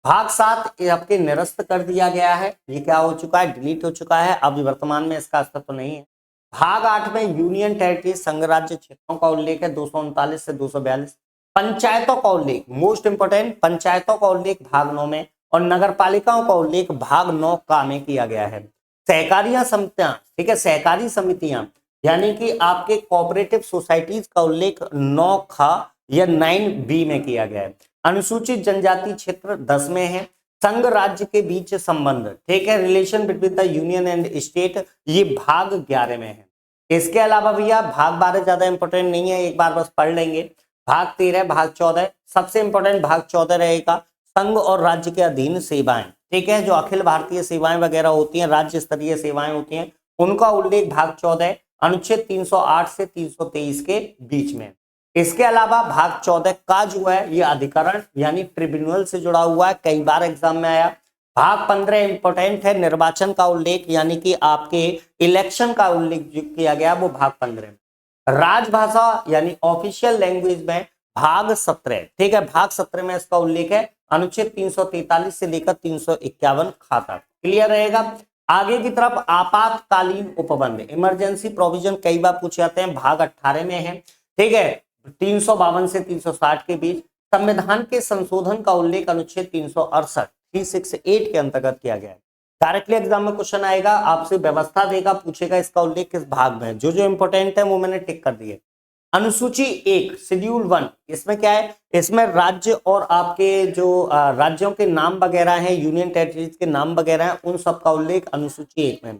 भाग 7 ये आपके निरस्त कर दिया गया है, ये क्या हो चुका है, डिलीट हो चुका है, अभी वर्तमान में इसका अस्तित्व नहीं है। भाग 8 में यूनियन टेरिटरी संघ राज्य क्षेत्रों का उल्लेख है 239 से 242। पंचायतों का उल्लेख, मोस्ट इंपोर्टेंट, पंचायतों का उल्लेख भाग 9 में और नगर पालिकाओं का उल्लेख भाग 9 का में किया गया है। सहकारियां समितियां, ठीक है, सहकारी समितियां यानी कि आपके कोऑपरेटिव सोसाइटीज का उल्लेख 9 ख या 9B में किया गया है। अनुसूचित जनजाति क्षेत्र 10 में है। संघ राज्य के बीच संबंध, ठीक है, relation between the union and state, ये भाग 11 में है। इसके अलावा भैया भाग 12 ज्यादा इंपॉर्टेंट नहीं है, एक बार बस पढ़ लेंगे। भाग 13, भाग 14, सबसे इंपॉर्टेंट भाग 14 रहेगा संघ और राज्य के अधीन सेवाएं, ठीक है, जो अखिल भारतीय सेवाएं वगैरह होती हैं, राज्य स्तरीय सेवाएं होती हैं, उनका उल्लेख भाग 14 अनुच्छेद 308 से 323 के बीच में। इसके अलावा भाग 14 का जो है ये अधिकरण यानी ट्रिब्यूनल से जुड़ा हुआ है, कई बार एग्जाम में आया। भाग 15 इंपोर्टेंट है, निर्वाचन का उल्लेख यानी कि आपके इलेक्शन का उल्लेख जो किया गया वो भाग 15 में। राजभाषा यानी ऑफिशियल लैंग्वेज में भाग 17, ठीक है, भाग 17 में इसका उल्लेख है, अनुच्छेद 343 से लेकर 351 खाता। क्लियर रहेगा। आगे की तरफ आपातकालीन उपबंध, इमरजेंसी प्रोविजन कई बार पूछे जाते हैं, भाग 18 में है, ठीक है, 352 से 360 के बीच। संविधान के संशोधन का उल्लेख अनुच्छेद 368 368 के अंतर्गत किया गया है। डायरेक्टली एग्जाम में क्वेश्चन आएगा, आपसे व्यवस्था देगा, पूछेगा इसका उल्लेख किस भाग में है, जो इंपोर्टेंट है वो मैंने टिक कर दिए। अनुसूची 1 शेड्यूल 1, इसमें क्या है, इसमें राज्य और आपके जो राज्यों के नाम वगैरह हैं, यूनियन टेरिटरीज के नाम वगैरह हैं, उन सब का उल्लेख अनुसूची 1 में।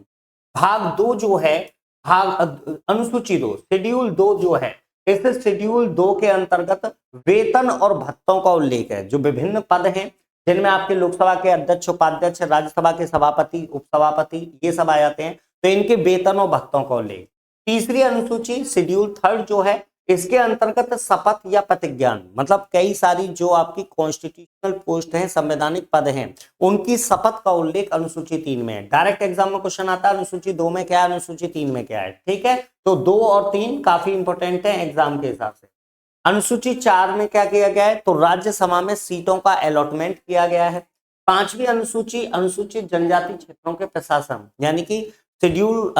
भाग 2 जो है, भाग अनुसूची 2 शेड्यूल 2 जो है, इस शेड्यूल 2 के अंतर्गत वेतन और भत्तों का उल्लेख है। जो विभिन्न पद हैं जिनमें आपके लोकसभा के अध्यक्ष, उपाध्यक्ष, राज्यसभा के सभापति, उपसभापति, ये सब आ जाते हैं, तो इनके वेतन और भत्तों का उल्लेख। तीसरी अनुसूची शेड्यूल 3 जो है, इसके अंतर्गत शपथ या प्रतिज्ञान, मतलब कई सारी जो आपकी कॉन्स्टिट्यूशनल पोस्ट हैं, संवैधानिक पद हैं, उनकी शपथ का उल्लेख अनुसूची 3 में है। डायरेक्ट एग्जाम में क्वेश्चन आता है अनुसूची 2 में क्या है, अनुसूची 3 में क्या है, ठीक है, तो 2 और 3 काफी इंपोर्टेंट है एग्जाम के हिसाब से। अनुसूची 4 में क्या किया गया है, तो राज्यसभा में सीटों का अलॉटमेंट किया गया है। 5वीं अनुसूची अनुसूचित जनजाति क्षेत्रों के प्रशासन यानी कि शेड्यूल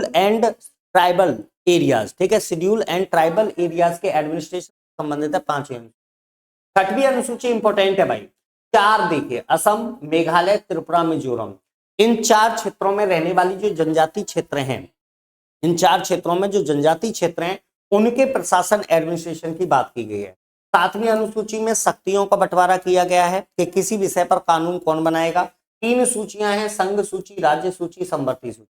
एंड ट्राइबल एरियाज, ठीक है, शेड्यूल एंड ट्राइबल एरियाज के एडमिनिस्ट्रेशन संबंधित है 5वीं अनुसूची। 6वीं अनुसूची इंपोर्टेंट है भाई, 4 देखिए, असम, मेघालय, त्रिपुरा, मिजोरम, इन 4 क्षेत्रों में रहने वाली जो जनजाति क्षेत्र हैं, इन 4 क्षेत्रों में जो जनजाति क्षेत्र हैं उनके प्रशासन एडमिनिस्ट्रेशन की बात की गई है। 7वीं अनुसूची में शक्तियों का बंटवारा किया गया है कि किसी विषय पर कानून कौन बनाएगा। 3 सूचियां हैं, संघ सूची, राज्य सूची, समवर्ती सूची,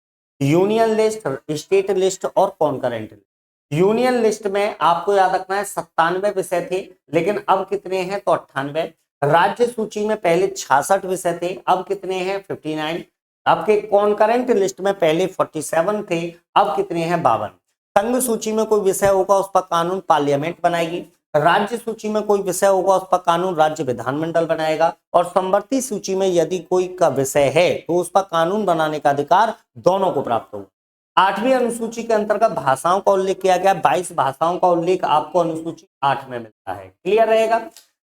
यूनियन लिस्ट, स्टेट लिस्ट और कॉन्करेंट लिस्ट। यूनियन लिस्ट में आपको याद रखना है 97 विषय थे, लेकिन अब कितने हैं, तो 98। राज्य सूची में पहले 66 विषय थे, अब कितने हैं, 59। आपके कॉन्करेंट लिस्ट में पहले 47 थे, अब कितने हैं, 52। संघ सूची में कोई विषय होगा उस पर कानून पार्लियामेंट बनाएगी, राज्य सूची में कोई विषय होगा उस पर कानून राज्य विधानमंडल बनाएगा, और समवर्ती सूची में यदि कोई का विषय है तो उस पर कानून बनाने का अधिकार दोनों को प्राप्त होगा। 8वीं अनुसूची के अंतर्गत भाषाओं का उल्लेख किया गया, 22 भाषाओं का उल्लेख आपको अनुसूची 8 में मिलता है। क्लियर रहेगा।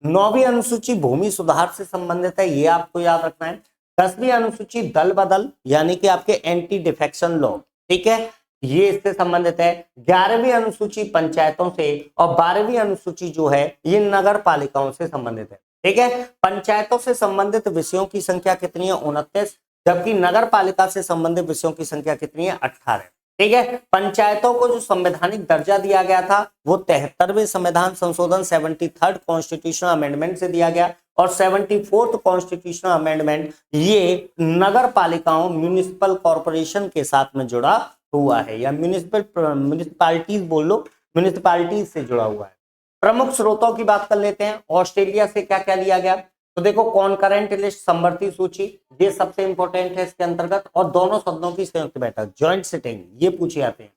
9वीं अनुसूची भूमि सुधार से संबंधित है, ये आपको याद रखना है। 10वीं अनुसूची दल बदल यानी कि आपके एंटी डिफेक्शन लॉ, ठीक है, ये इससे संबंधित है। 11वीं अनुसूची पंचायतों से और 12वीं अनुसूची जो है ये नगर पालिकाओं से संबंधित है, ठीक है। पंचायतों से संबंधित विषयों की संख्या कितनी है, 29, जबकि नगर पालिका से संबंधित विषयों की संख्या कितनी है, 18, ठीक है। पंचायतों को जो संवैधानिक दर्जा दिया गया था वो 73वें संविधान संशोधन 73rd कॉन्स्टिट्यूशनल अमेंडमेंट से दिया गया, और 74th कॉन्स्टिट्यूशनल अमेंडमेंट ये नगर पालिकाओं, म्यूनिसिपल कॉर्पोरेशन के साथ में जुड़ा हुआ है, या म्यूनिसिपैलिटीज बोल लो, म्यूनिसिपैलिटीज से जुड़ा हुआ है। प्रमुख स्रोतों की बात कर लेते हैं। ऑस्ट्रेलिया से क्या क्या लिया गया, तो तो देखो कॉन्करेंट लिस्ट, समवर्ती सूची, ये सबसे इंपॉर्टेंट है इसके अंतर्गत। और दोनों सदनों की संयुक्त बैठक, ज्वाइंट सिटिंग, ये पूछे जाते हैं।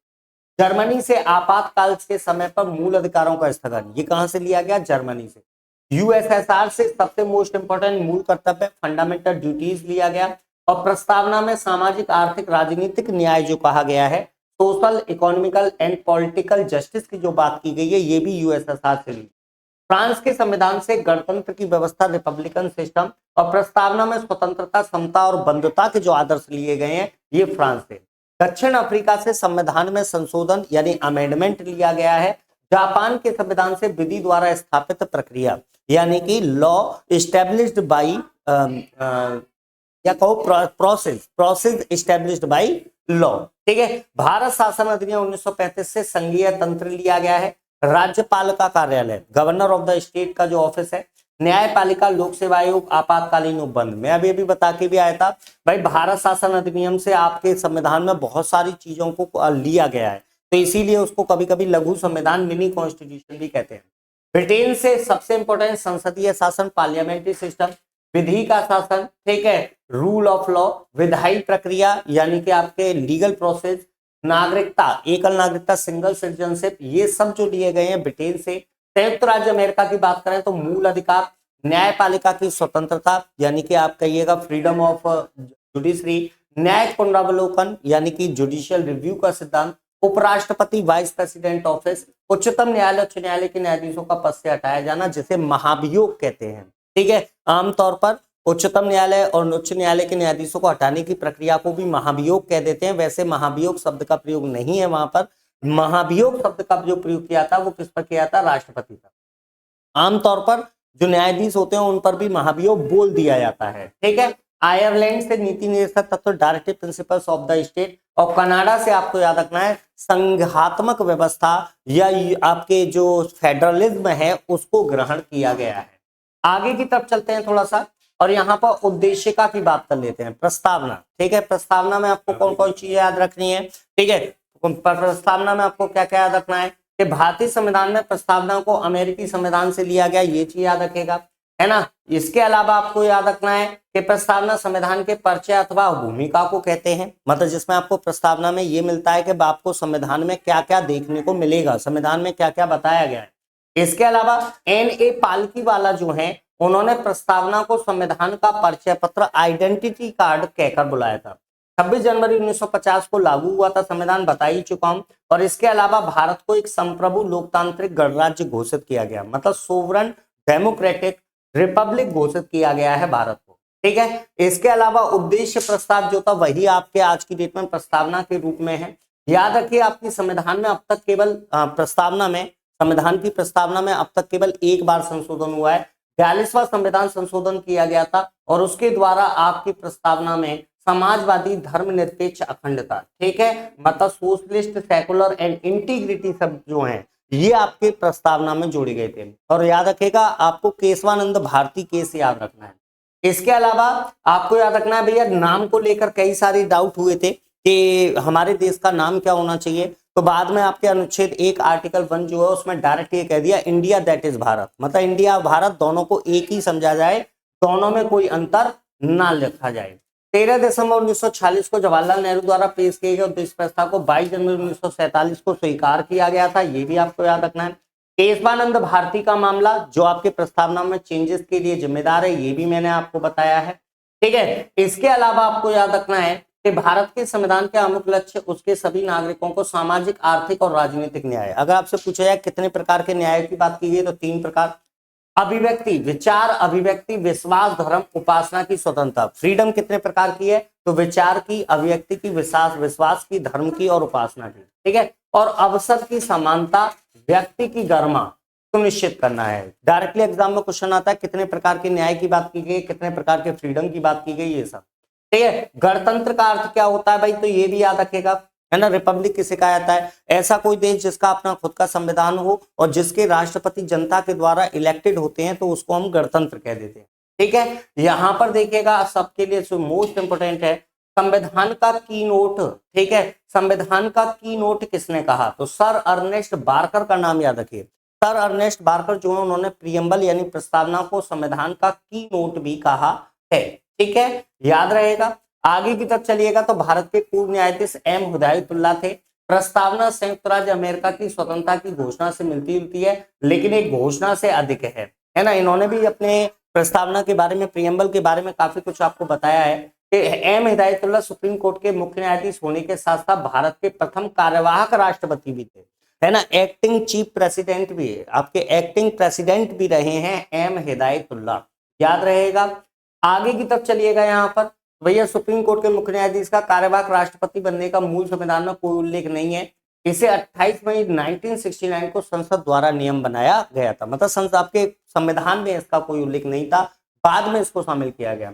जर्मनी से आपातकाल के समय पर मूल अधिकारों का स्थगन, ये कहां से लिया गया? जर्मनी से। यूएसएसआर से सबसे मोस्ट इंपोर्टेंट मूल कर्तव्य, फंडामेंटल ड्यूटीज लिया गया। और प्रस्तावना में सामाजिक, आर्थिक, राजनीतिक न्याय जो कहा गया है, social, economical and political justice की जो बात की गई है, ये भी यूएसएसआर से ली। फ्रांस के संविधान से गणतंत्र की व्यवस्था, रिपब्लिकन सिस्टम। और प्रस्तावना में स्वतंत्रता, समता और बंधुता के जो आदर्श लिए गए हैं, ये फ्रांस से। दक्षिण अफ्रीका से संविधान में संशोधन यानी अमेंडमेंट लिया गया है। जापान के संविधान से विधि द्वारा स्थापित प्रक्रिया यानी कि लॉ इस्टेब्लिश्ड बाई या कहो प्रोसेस इस्टेब्लिश्ड बाई लॉ। ठीक है। भारत शासन अधिनियम 1935 से संघीय तंत्र लिया गया है। राज्यपाल का कार्यालय, गवर्नर ऑफ द स्टेट का जो ऑफिस है। न्यायपालिका, लोक सेवा आयोग, आपातकालीन उपबंध। मैं अभी बता के भी आया था भाई, भारत शासन अधिनियम से आपके संविधान में बहुत सारी चीजों को लिया गया है, तो इसीलिए उसको कभी कभी लघु संविधान, मिनी कॉन्स्टिट्यूशन भी कहते हैं। ब्रिटेन से सबसे इंपॉर्टेंट संसदीय शासन, पार्लियामेंट्री सिस्टम, विधि का शासन, ठीक है, रूल ऑफ लॉ, विधायी प्रक्रिया यानी कि आपके लीगल प्रोसेस, नागरिकता, एकल नागरिकता, सिंगल सिटीजनशिप, ये सब जो लिए गए हैं ब्रिटेन से। संयुक्त राज्य अमेरिका की बात करें तो मूल अधिकार, न्यायपालिका की स्वतंत्रता यानी कि आप कहिएगा फ्रीडम ऑफ जुडिशरी, न्यायिक पुनरावलोकन यानी कि जुडिशियल रिव्यू का सिद्धांत, उपराष्ट्रपति, वाइस प्रेसिडेंट ऑफिस, उच्चतम न्यायालय, उच्च न्यायालय के न्यायाधीशों का पद से हटाया जाना, जिसे महाभियोग कहते हैं। ठीक है। आमतौर पर उच्चतम न्यायालय और उच्च न्यायालय के न्यायाधीशों को हटाने की प्रक्रिया को भी महाभियोग कह देते हैं। वैसे महाभियोग शब्द का प्रयोग नहीं है वहां पर। महाभियोग शब्द का जो प्रयोग किया था वो किस पर किया था? राष्ट्रपति पर। आमतौर पर जो न्यायाधीश होते हैं उन पर भी महाभियोग बोल दिया जाता है। ठीक है। आयरलैंड से नीति निर्देशक तत्व, directive principles of the state. और कनाडा से आपको याद रखना है संघात्मक व्यवस्था या आपके जो फेडरलिज्म है उसको ग्रहण किया गया है। आगे की तरफ चलते हैं थोड़ा सा, और यहाँ पर उद्देशिका की बात कर लेते हैं। प्रस्तावना, ठीक है। प्रस्तावना में आपको कौन कौन चीजें याद रखनी है? ठीक है। प्रस्तावना में आपको क्या क्या याद रखना है कि भारतीय संविधान में प्रस्तावना को अमेरिकी संविधान से लिया गया, ये चीज याद रखेगा, है ना। इसके अलावा आपको याद रखना है कि प्रस्तावना संविधान के परिचय अथवा भूमिका को कहते हैं, मतलब जिसमें आपको प्रस्तावना में ये मिलता है कि आपको संविधान में क्या क्या देखने को मिलेगा, संविधान में क्या क्या बताया गया है। इसके अलावा N.A. पालकी वाला जो है उन्होंने प्रस्तावना को संविधान का परिचय पत्र, आइडेंटिटी कार्ड कहकर बुलाया था। 26 जनवरी 1950 को लागू हुआ था संविधान, बता ही चुका हूं। और इसके अलावा भारत को एक संप्रभु लोकतांत्रिक गणराज्य घोषित किया गया, मतलब सोवरन डेमोक्रेटिक रिपब्लिक घोषित किया गया है भारत को। ठीक है। इसके अलावा उद्देश्य प्रस्ताव जो था वही आपके आज की डेट में प्रस्तावना के रूप में है। याद रखिए आपकी संविधान में अब तक केवल संविधान की प्रस्तावना में अब तक केवल एक बार संशोधन हुआ है। 42वां संविधान संशोधन किया गया था और उसके द्वारा आपकी प्रस्तावना में समाजवादी, धर्मनिरपेक्ष, अखंडता, ठीक है, मतलब सोशलिस्ट, सेकुलर एंड इंटीग्रिटी सब जो हैं ये आपके प्रस्तावना में जोड़े गए थे। और याद रखेगा आपको केशवानंद भारती केस याद रखना है। इसके अलावा आपको याद रखना है भैया, नाम को लेकर कई सारे डाउट हुए थे कि हमारे देश का नाम क्या होना चाहिए, तो बाद में आपके अनुच्छेद 1 आर्टिकल 1 जो है उसमें डायरेक्ट ये कह दिया इंडिया दैट इज भारत, मतलब इंडिया भारत दोनों को एक ही समझा जाए, दोनों में कोई अंतर ना लिखा जाए। 13 दिसंबर 1946 को जवाहरलाल नेहरू द्वारा पेश किए गए उद्देश्य प्रस्ताव को 22 जनवरी 1947 को स्वीकार किया गया था, ये भी आपको याद रखना है। केशवानंद भारती का मामला जो आपके प्रस्तावना में चेंजेस के लिए जिम्मेदार है, ये भी मैंने आपको बताया है। ठीक है। इसके अलावा आपको याद रखना है कि भारत के संविधान के अमुक लक्ष्य उसके सभी नागरिकों को सामाजिक, आर्थिक और राजनीतिक न्याय। अगर आपसे पूछा जाए कितने प्रकार के न्याय की बात की गई तो 3 प्रकार। अभिव्यक्ति, विचार, अभिव्यक्ति, विश्वास, धर्म, उपासना की स्वतंत्रता। फ्रीडम कितने प्रकार की है? तो विचार की, अभिव्यक्ति की, विश्वास की, धर्म की और उपासना की। ठीक है। और अवसर की समानता, व्यक्ति की गरिमा सुनिश्चित करना है। डायरेक्टली एग्जाम में क्वेश्चन आता है कितने प्रकार के न्याय की बात की गई, कितने प्रकार के फ्रीडम की बात की गई, ये सब। ठीक है। गणतंत्र का अर्थ क्या होता है भाई, तो ये भी याद रखेगा, है ना। रिपब्लिक किसे कहा जाता है? ऐसा कोई देश जिसका अपना खुद का संविधान हो और जिसके राष्ट्रपति जनता के द्वारा इलेक्टेड होते हैं तो उसको हम गणतंत्र कह देते हैं। ठीक है। यहां पर देखिएगा सबके लिए जो मोस्ट इंपोर्टेंट है, संविधान का की नोट। ठीक है। संविधान का की नोट किसने कहा? तो सर अर्नेस्ट बार्कर का नाम याद रखिए। सर अर्नेस्ट बार्कर जो है उन्होंने प्रियम्बल यानी प्रस्तावना को संविधान का की नोट भी कहा है। ठीक है, याद रहेगा। आगे की तरफ चलिएगा तो भारत के पूर्व न्यायाधीश एम हिदायतुल्लाह थे। प्रस्तावना संयुक्त राज्य अमेरिका की स्वतंत्रता की घोषणा से मिलती जुलती है, लेकिन एक घोषणा से अधिक है ना। इन्होंने भी अपने प्रस्तावना के बारे में, प्रियम्बल के बारे में काफी कुछ आपको बताया है कि एम हिदायतुल्लाह सुप्रीम कोर्ट के मुख्य न्यायाधीश होने के साथ साथ भारत के प्रथम कार्यवाहक राष्ट्रपति भी थे, है ना। एक्टिंग चीफ प्रेसिडेंट भी है, आपके एक्टिंग प्रेसिडेंट भी रहे हैं एम हिदायतुल्लाह, याद रहेगा। आगे की तरफ चलिएगा, यहाँ पर भैया सुप्रीम कोर्ट के मुख्य न्यायाधीश का कार्यवाहक राष्ट्रपति बनने का मूल संविधान में कोई उल्लेख नहीं है। इसे 28 मई 1969 को संसद द्वारा नियम बनाया गया था, मतलब संसद आपके संविधान में इसका कोई उल्लेख नहीं था, बाद में इसको शामिल किया गया।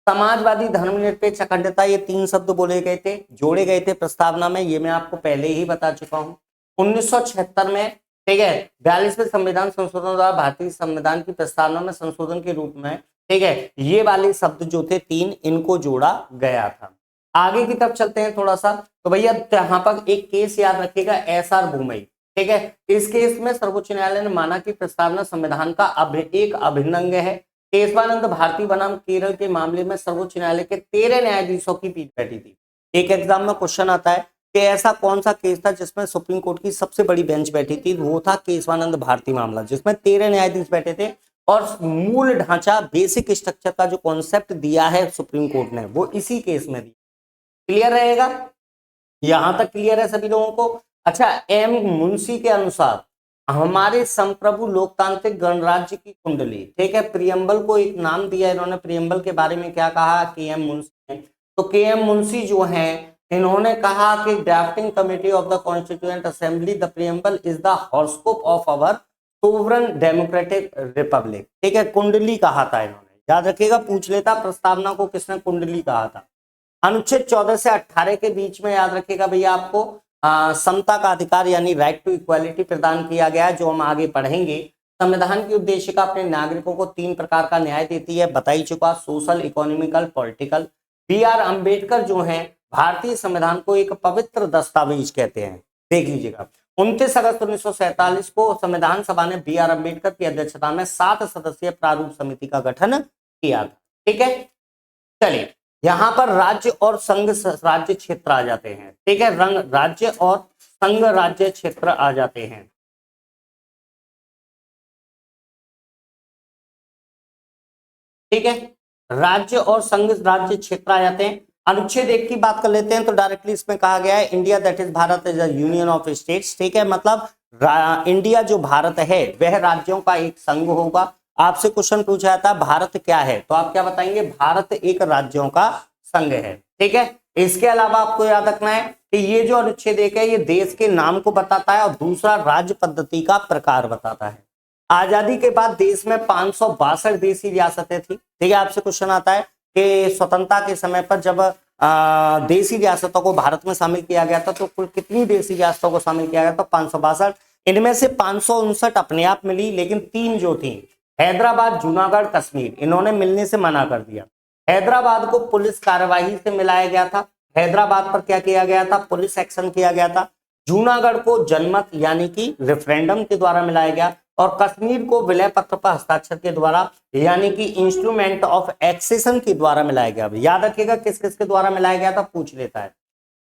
समाजवादी, धर्मनिरपेक्ष, अखंडता, ये 3 शब्द बोले गए थे, जोड़े गए थे प्रस्तावना में, ये मैं आपको पहले ही बता चुका हूँ। 1976 में, ठीक है, 42वें संविधान संशोधन द्वारा भारतीय संविधान की प्रस्तावना में संशोधन के रूप में, ठीक है, ये वाले शब्द जो थे 3, इनको जोड़ा गया था। आगे की तरफ चलते हैं थोड़ा सा, तो भैया यहाँ पर एक केस याद रखिएगा, एसआर भूमई, ठीक है। इस केस में सर्वोच्च न्यायालय ने माना कि प्रस्तावना संविधान का एक अभिन्न अंग है। केशवानंद भारती बनाम केरल के मामले में सर्वोच्च न्यायालय के 13 न्यायाधीशों की पीठ बैठी थी। एक एग्जाम में क्वेश्चन आता है कि ऐसा कौन सा केस था जिसमें सुप्रीम कोर्ट की सबसे बड़ी बेंच बैठी थी, वो था केशवानंद भारती मामला, जिसमें 13 न्यायाधीश बैठे थे और मूल ढांचा, बेसिक स्ट्रक्चर का जो कॉन्सेप्ट दिया है सुप्रीम कोर्ट ने, वो इसी केस में दिया। क्लियर रहेगा, यहां तक क्लियर है सभी लोगों को। अच्छा, एम मुंशी के अनुसार हमारे संप्रभु लोकतांत्रिक गणराज्य की कुंडली, ठीक है, प्रियम्बल को एक नाम दिया इन्होंने। प्रियम्बल के बारे में क्या कहा, के एम मुंशी ने, तो के एम मुंशी जो हैं इन्होंने कहा कि drafting committee of the constituent assembly, the preamble is the horoscope of our sovereign democratic republic, ठीक है, कुंडली कहा था इन्होंने, याद रखिएगा, पूछ लेता प्रस्तावना को किसने कुंडली कहा था। अनुच्छेद 14 से 18 के बीच में, याद रखिएगा भैया, आपको समता का अधिकार यानी राइट टू इक्वालिटी प्रदान किया गया है, जो हम आगे पढ़ेंगे। संविधान की उद्देशिका अपने नागरिकों को 3 प्रकार का न्याय देती है, बता ही चुका, social, economical, political. B R. Ambedkar जो हैं भारतीय संविधान को एक पवित्र दस्तावेज कहते हैं, देख लीजिएगा। 29 अगस्त 1947 को संविधान सभा ने बी.आर. अम्बेडकर की अध्यक्षता में 7 सदस्यीय प्रारूप समिति का गठन किया था, ठीक है। चलिए, यहां पर राज्य और संघ राज्य क्षेत्र आ जाते हैं, ठीक है, राज्य और संघ राज्य क्षेत्र आ जाते हैं। ठीक है, राज्य और संघ राज्य क्षेत्र आ जाते हैं। अनुच्छेद 1 की बात कर लेते हैं, तो डायरेक्टली इसमें कहा गया है India that is Bharat is a union of states, ठीक है, मतलब इंडिया जो भारत है वह राज्यों का एक संघ होगा। आपसे क्वेश्चन पूछा जाता है भारत क्या है, तो आप क्या बताएंगे, भारत एक राज्यों का संघ है, ठीक है। इसके अलावा आपको याद रखना है कि ये जो अनुच्छेद 1 है ये देश के नाम को बताता है और दूसरा राज्य पद्धति का प्रकार बताता है। आजादी के बाद देश में 562 देशी रियासतें थी, ठीक है। आपसे क्वेश्चन आता है कि स्वतंत्रता के समय पर जब देशी रियासतों को भारत में शामिल किया गया था तो कुल कितनी देशी रियासतों को शामिल किया गया था, 562। इनमें से 559 अपने आप मिली, लेकिन 3 जो थी, हैदराबाद, जूनागढ़, कश्मीर, इन्होंने मिलने से मना कर दिया। हैदराबाद को पुलिस कार्यवाही से मिलाया गया था, हैदराबाद पर क्या किया गया था, पुलिस एक्शन किया गया था। जूनागढ़ को जनमत यानी कि रेफरेंडम के द्वारा मिलाया गया और कश्मीर को विलय पत्र पर हस्ताक्षर के द्वारा यानी कि इंस्ट्रूमेंट ऑफ एक्सेशन के द्वारा मिलाया गया। याद रखिएगा किस किस के द्वारा मिलाया गया था, पूछ लेता है,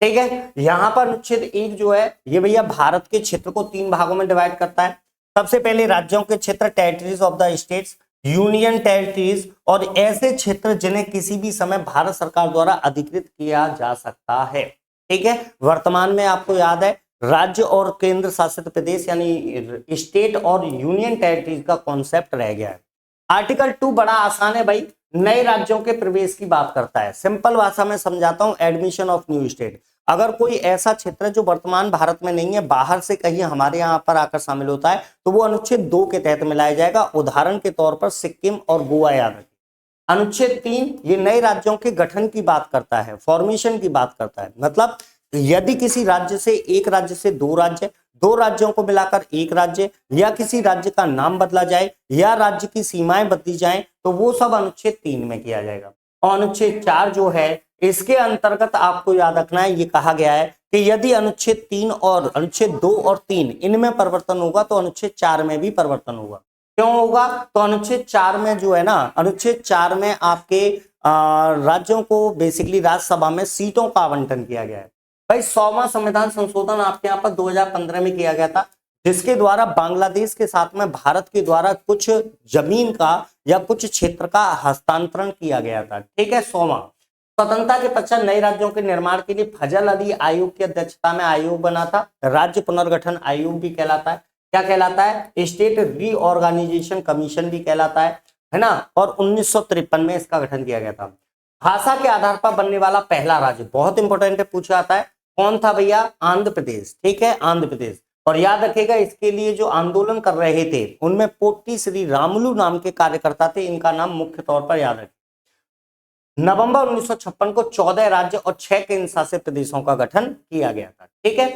ठीक है। यहाँ पर अनुच्छेद 1 जो है ये भैया भारत के क्षेत्र को 3 भागों में डिवाइड करता है। सबसे पहले राज्यों के क्षेत्र, territories of the states, union territories, और ऐसे क्षेत्र जिन्हें किसी भी समय भारत सरकार द्वारा अधिकृत किया जा सकता है, ठीक है। वर्तमान में आपको याद है राज्य और केंद्र शासित प्रदेश यानी स्टेट और यूनियन टेरिटरीज का कॉन्सेप्ट रह गया है। आर्टिकल 2 बड़ा आसान है भाई, नए राज्यों के प्रवेश की बात करता है। सिंपल भाषा में समझाता हूं, एडमिशन ऑफ न्यू स्टेट। अगर कोई ऐसा क्षेत्र जो वर्तमान भारत में नहीं है, बाहर से कहीं हमारे यहाँ पर आकर शामिल होता है, तो वो अनुच्छेद 2 के तहत मिलाया जाएगा। उदाहरण के तौर पर सिक्किम और गोवा याद रखिए। अनुच्छेद 3 ये नए राज्यों के गठन की बात करता है, फॉर्मेशन की बात करता है। मतलब यदि किसी राज्य से, एक राज्य से 2 राज्य, 2 राज्यों को मिलाकर 1 राज्य, या किसी राज्य का नाम बदला जाए या राज्य की सीमाएं बदली जाएं, तो वो सब अनुच्छेद 3 में किया जाएगा। और अनुच्छेद 4 जो है इसके अंतर्गत आपको याद रखना है, ये कहा गया है कि यदि अनुच्छेद 3 और अनुच्छेद 2 और 3 इनमें परिवर्तन होगा तो अनुच्छेद 4 में भी परिवर्तन होगा। क्यों होगा? तो अनुच्छेद 4 में जो है ना, अनुच्छेद 4 में आपके राज्यों को बेसिकली राज्यसभा में सीटों का आवंटन किया गया है। भाई 100वां संविधान संशोधन आपके यहाँ पर 2015 में किया गया था, जिसके द्वारा बांग्लादेश के साथ में भारत के द्वारा कुछ जमीन का या कुछ क्षेत्र का हस्तांतरण किया गया था। ठीक है। 100वां स्वतंत्रता के पश्चात नए राज्यों के निर्माण के लिए फजल अली आयोग की अध्यक्षता में आयोग बना था। राज्य पुनर्गठन आयोग भी कहलाता है। क्या कहलाता है? स्टेट रीऑर्गेनाइजेशन कमीशन भी कहलाता है ना। और 1953 में इसका गठन किया गया था। भाषा के आधार पर बनने वाला पहला राज्य, बहुत इंपॉर्टेंट है, पूछा जाता है, कौन था भैया? आंध्र प्रदेश। ठीक है, आंध्र प्रदेश। और याद रखिएगा, इसके लिए जो आंदोलन कर रहे थे उनमें पोट्टी श्री रामुलु नाम के कार्यकर्ता थे। इनका नाम मुख्य तौर पर याद रखें। नवंबर 1956 को 14 राज्य और 6 केंद्र शासित प्रदेशों का गठन किया गया था। ठीक है।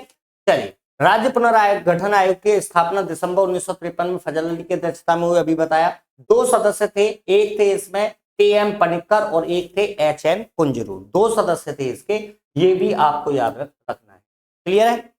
चलिए, राज्य पुनर्गठन आयोग की स्थापना दिसंबर 1953 में फजल अली की अध्यक्षता में हुई। अभी बताया 2 सदस्य थे, एक थे इसमें टी.एम. पनिक्कर और एक थे एच.एन. कुंजरू। 2 सदस्य थे इसके, ये भी आपको याद रखना है। क्लियर है?